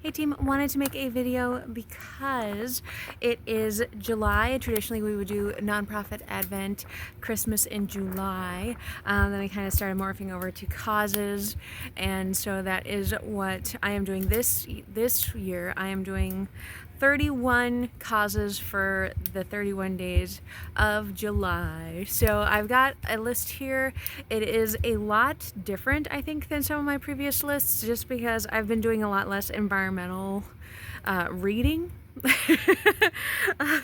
Hey team, wanted to make a video because it is July. Traditionally we would do nonprofit Advent, Christmas in July. Then I kind of started morphing over to causes, and so that is what I am doing this year. I am doing 31 causes for the 31 days of July. So I've got a list here. It is a lot different, I think, than some of my previous lists, just because I've been doing a lot less environmental reading.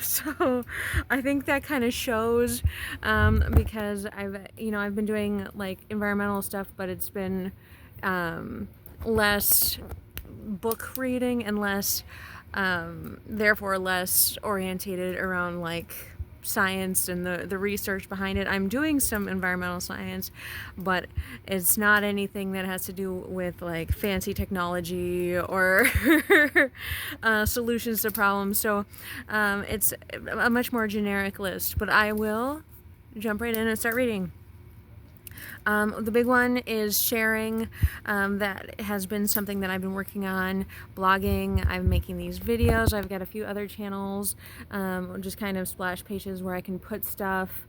So I think that kind of shows, because I've been doing like environmental stuff, but it's been less book reading and less therefore less orientated around like science and the research behind it. I'm doing some environmental science, but it's not anything that has to do with like fancy technology or solutions to problems. So it's a much more generic list, but I will jump right in and start reading. The big one is sharing. That has been something that I've been working on. Blogging, I'm making these videos. I've got a few other channels, just kind of splash pages where I can put stuff.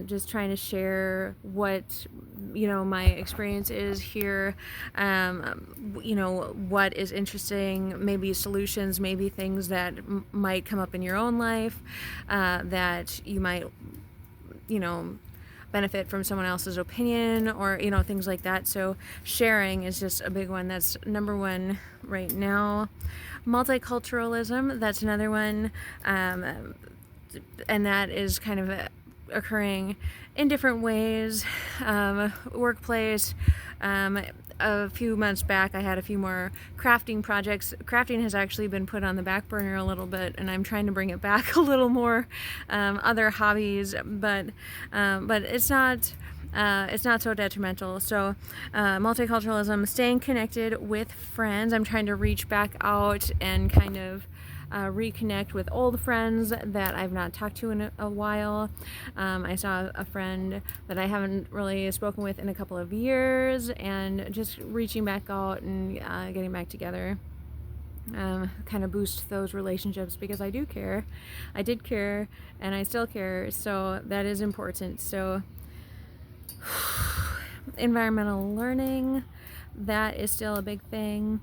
Just trying to share what, my experience is here. What is interesting, maybe solutions, maybe things that might come up in your own life, that you might, benefit from someone else's opinion, or things like that. So sharing is just a big one. That's number one right now. Multiculturalism, that's another one, and that is kind of occurring in different ways. Workplace. A few months back I had a few more crafting projects. Crafting has actually been put on the back burner a little bit, and I'm trying to bring it back a little more. Other hobbies, but it's not so detrimental. So multiculturalism, staying connected with friends. I'm trying to reach back out and kind of reconnect with old friends that I've not talked to in a while. I saw a friend that I haven't really spoken with in a couple of years, and just reaching back out and getting back together. Kind of boost those relationships, because I do care. I did care, and I still care, so that is important. So environmental learning, that is still a big thing.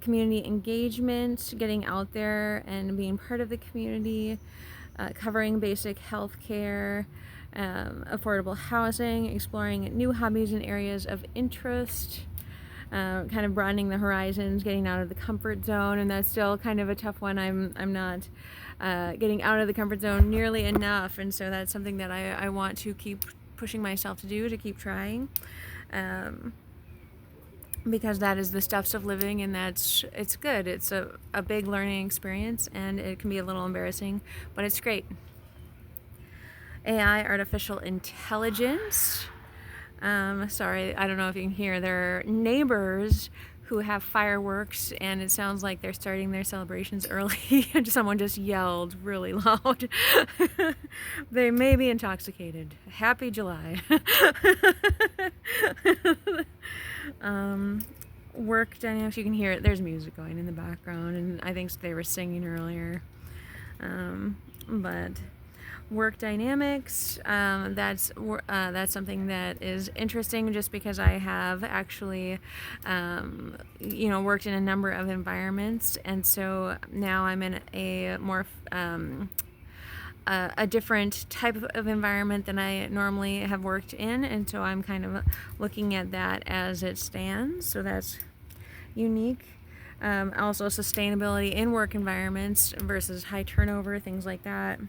Community engagement, getting out there and being part of the community, covering basic health care, affordable housing, exploring new hobbies and areas of interest, kind of broadening the horizons, getting out of the comfort zone. And that's still kind of a tough one. I'm not getting out of the comfort zone nearly enough, and so that's something that I want to keep pushing myself to do, to keep trying. Because that is the steps of living, and it's good. It's a big learning experience, and it can be a little embarrassing, but it's great. AI, artificial intelligence. Sorry, I don't know if you can hear. There are neighbors who have fireworks, and it sounds like they're starting their celebrations early. Someone just yelled really loud. They may be intoxicated. Happy July. Work dynamics, you can hear it. There's music going in the background, and I think they were singing earlier. But work dynamics, that's something that is interesting, just because I have actually worked in a number of environments, and so now I'm in a more a different type of environment than I normally have worked in, and so I'm kind of looking at that as it stands. So that's unique. Also sustainability in work environments versus high turnover, things like that.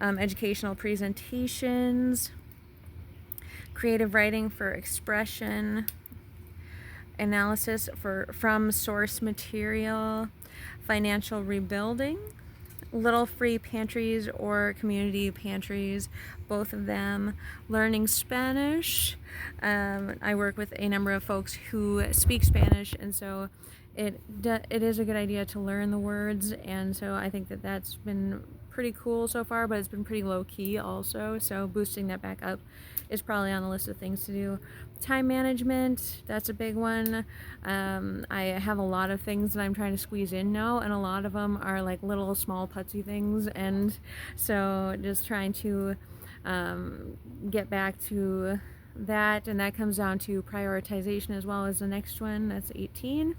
Educational presentations, creative writing for expression, analysis from source material, financial rebuilding, little free pantries or community pantries, both of them. Learning Spanish. I work with a number of folks who speak Spanish, and so it is a good idea to learn the words, and so I think that that's been pretty cool so far, but it's been pretty low key also. So boosting that back up is probably on the list of things to do. Time management, that's a big one. I have a lot of things that I'm trying to squeeze in now, and a lot of them are like little small putsy things, and so just trying to get back to that, and that comes down to prioritization as well as the next one. That's 18.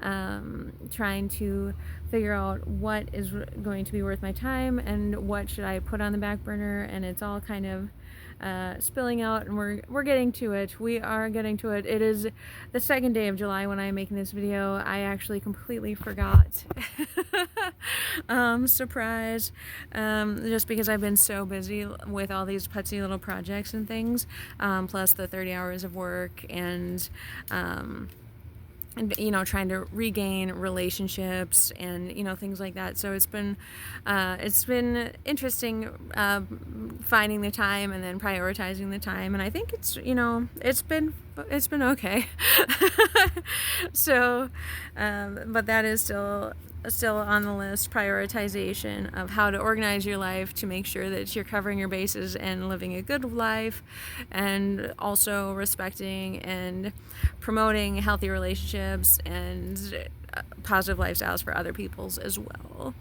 Trying to figure out what is going to be worth my time and what should I put on the back burner, and it's all kind of spilling out, and we're getting to it. We are getting to it. It is the second day of July when I'm making this video. I actually completely forgot. Surprise. Just because I've been so busy with all these putsy little projects and things, plus the 30 hours of work, and you know, trying to regain relationships and, you know, things like that. So it's been interesting finding the time and then prioritizing the time, and I think it's, you know, it's been okay. So but that is still on the list, prioritization of how to organize your life to make sure that you're covering your bases and living a good life, and also respecting and promoting healthy relationships and positive lifestyles for other people's as well.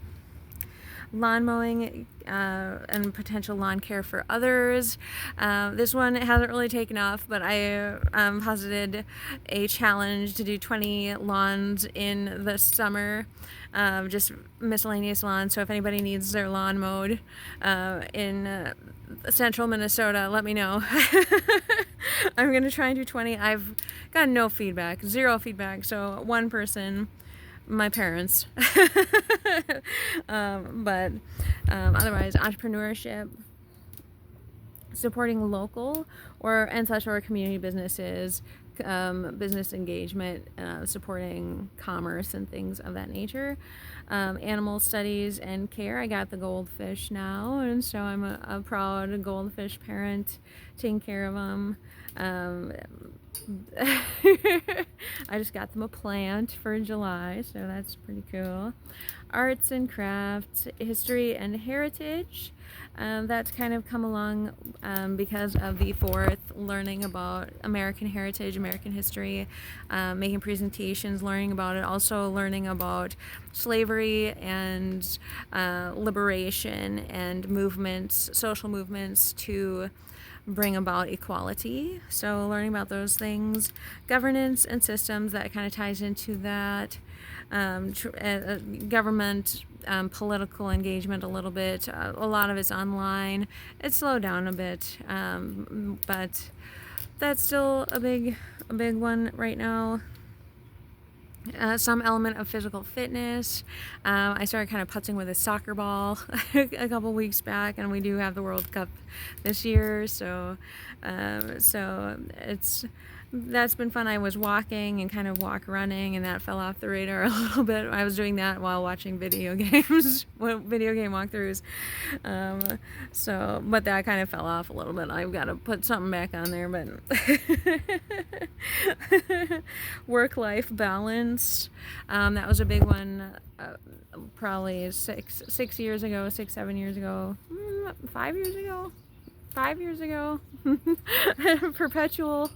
Lawn mowing and potential lawn care for others. This one hasn't really taken off, but I posited a challenge to do 20 lawns in the summer, just miscellaneous lawns. So if anybody needs their lawn mowed in central Minnesota, let me know. I'm going to try and do 20. I've got no feedback, zero feedback. So one person, my parents. But otherwise, entrepreneurship, supporting local or community businesses, business engagement, supporting commerce and things of that nature. Animal studies and care. I got the goldfish now, and so I'm a proud goldfish parent, taking care of them. I just got them a plant for July, so that's pretty cool. Arts and crafts, history and heritage. That's kind of come along because of the 4th, learning about American heritage, American history, making presentations, learning about it, also learning about slavery and liberation and movements, social movements to bring about equality. So learning about those things, governance and systems, that kind of ties into that. Government, political engagement a little bit. A lot of it's online. It's slowed down a bit, but that's still a big one right now. Some element of physical fitness. I started kind of putzing with a soccer ball a couple weeks back, and we do have the World Cup this year, so that's been fun. I was walking and kind of running, and that fell off the radar a little bit. I was doing that while watching video games, video game walkthroughs. But that kind of fell off a little bit. I've got to put something back on there, but work-life balance. That was a big one, probably 6 years ago, 7 years ago, 5 years ago. 5 years ago. Perpetual.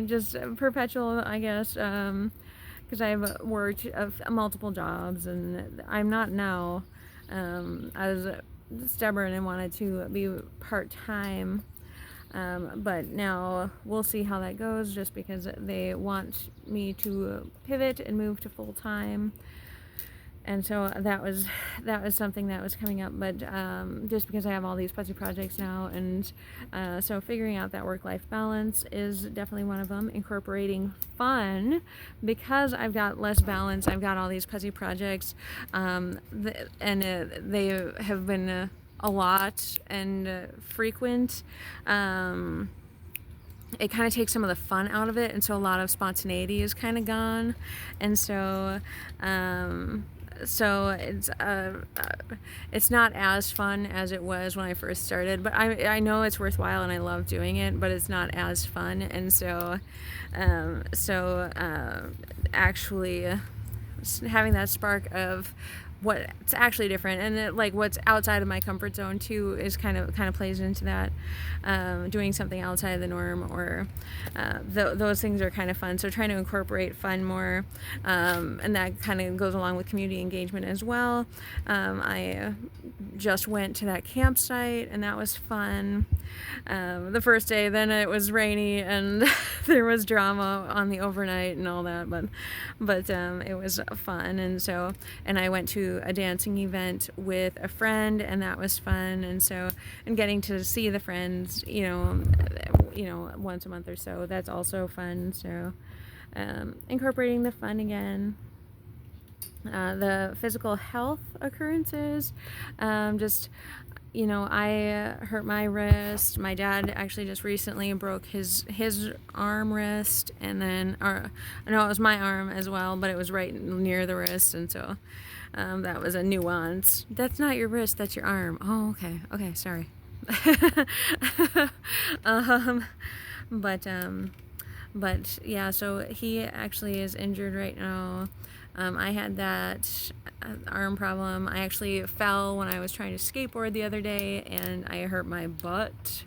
Just perpetual, I guess, because I've worked multiple jobs, and I'm not now. I was stubborn and wanted to be part-time, but now we'll see how that goes, just because they want me to pivot and move to full-time. And so that was something that was coming up, but just because I have all these putsy projects now, and so figuring out that work-life balance is definitely one of them. Incorporating fun, because I've got less balance. I've got all these putsy projects, and they have been a lot and frequent. It kind of takes some of the fun out of it, and so a lot of spontaneity is kind of gone, and so it's not as fun as it was when I first started, but I know it's worthwhile and I love doing it, but it's not as fun. And so actually having that spark of what's actually different, and like what's outside of my comfort zone too is kind of plays into that. Doing something outside of the norm, or those things are kind of fun. So trying to incorporate fun more, and that kind of goes along with community engagement as well. I just went to that campsite, and that was fun. The first day, then it was rainy, and there was drama on the overnight and all that, but it was fun. And I went to a dancing event with a friend, and that was fun. And getting to see the friends, once a month or so, that's also fun. So incorporating the fun again. The physical health occurrences, I hurt my wrist. My dad actually just recently broke his arm wrist, and then, no, it was my arm as well, but it was right near the wrist, and so that was a nuance. That's not your wrist, that's your arm. Oh, okay, sorry. But yeah, so he actually is injured right now. I had that arm problem. I actually fell when I was trying to skateboard the other day, and I hurt my butt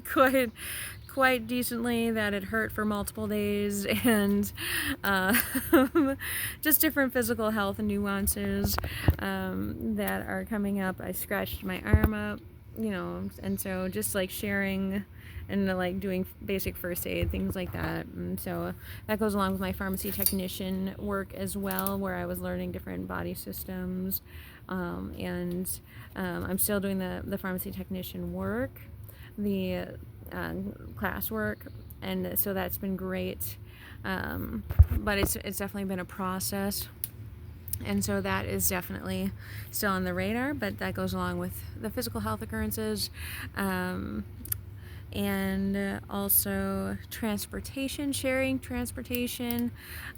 quite decently. That it hurt for multiple days, and just different physical health and nuances that are coming up. I scratched my arm up, and so just like sharing and like doing basic first aid, things like that. And so that goes along with my pharmacy technician work as well, where I was learning different body systems. I'm still doing the pharmacy technician work, the class work, and so that's been great. But it's definitely been a process. And so that is definitely still on the radar, but that goes along with the physical health occurrences. And also transportation, sharing transportation,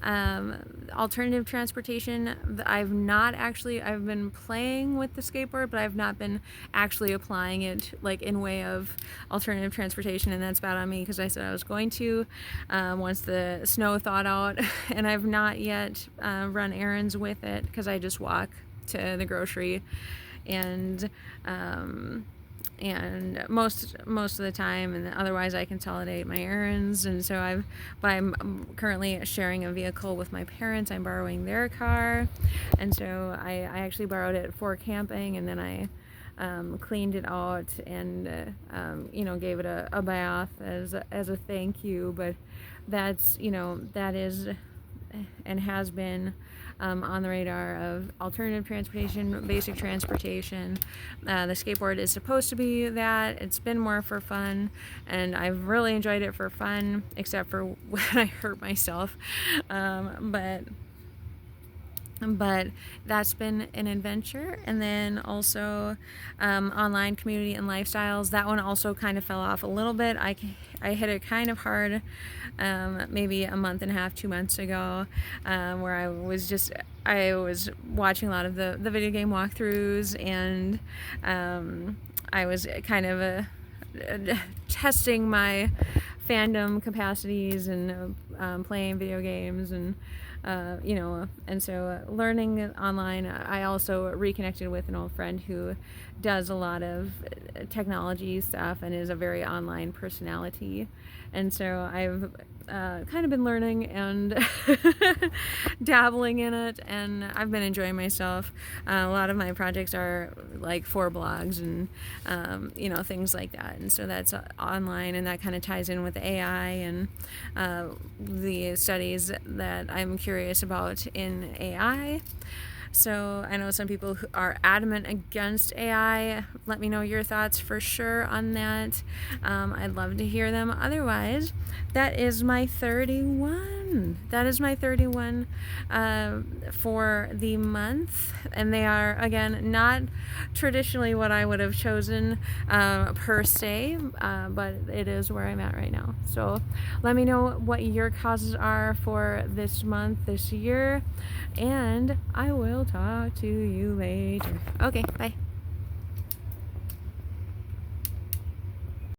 alternative transportation. I've been playing with the skateboard, but I've not been actually applying it like in way of alternative transportation, and that's bad on me because I said I was going to once the snow thawed out, and I've not yet run errands with it because I just walk to the grocery, and most of the time, and otherwise I consolidate my errands. And so I'm currently sharing a vehicle with my parents. I'm borrowing their car, and so I actually borrowed it for camping, and then I cleaned it out and gave it a bath as a thank you. But that is and has been on the radar of alternative transportation, basic transportation. The skateboard is supposed to be that. It's been more for fun, and I've really enjoyed it for fun, except for when I hurt myself. But that's been an adventure. And then also online community and lifestyles, that one also kind of fell off a little bit. I hit it kind of hard maybe a month and a half, 2 months ago, where I was watching a lot of the video game walkthroughs, and I was kind of testing my fandom capacities and playing video games, and and so learning online. I also reconnected with an old friend who does a lot of technology stuff and is a very online personality, and so I've kind of been learning and dabbling in it, and I've been enjoying myself. A lot of my projects are like for blogs and things like that, and so that's online, and that kind of ties in with AI and the studies that I'm curious about in AI. So I know some people who are adamant against AI. Let me know your thoughts for sure on that. I'd love to hear them. Otherwise, that is my 31. That is my 31 for the month. And they are, again, not traditionally what I would have chosen per se, but it is where I'm at right now. So let me know what your causes are for this month, this year, and I will talk to you later. Okay, bye.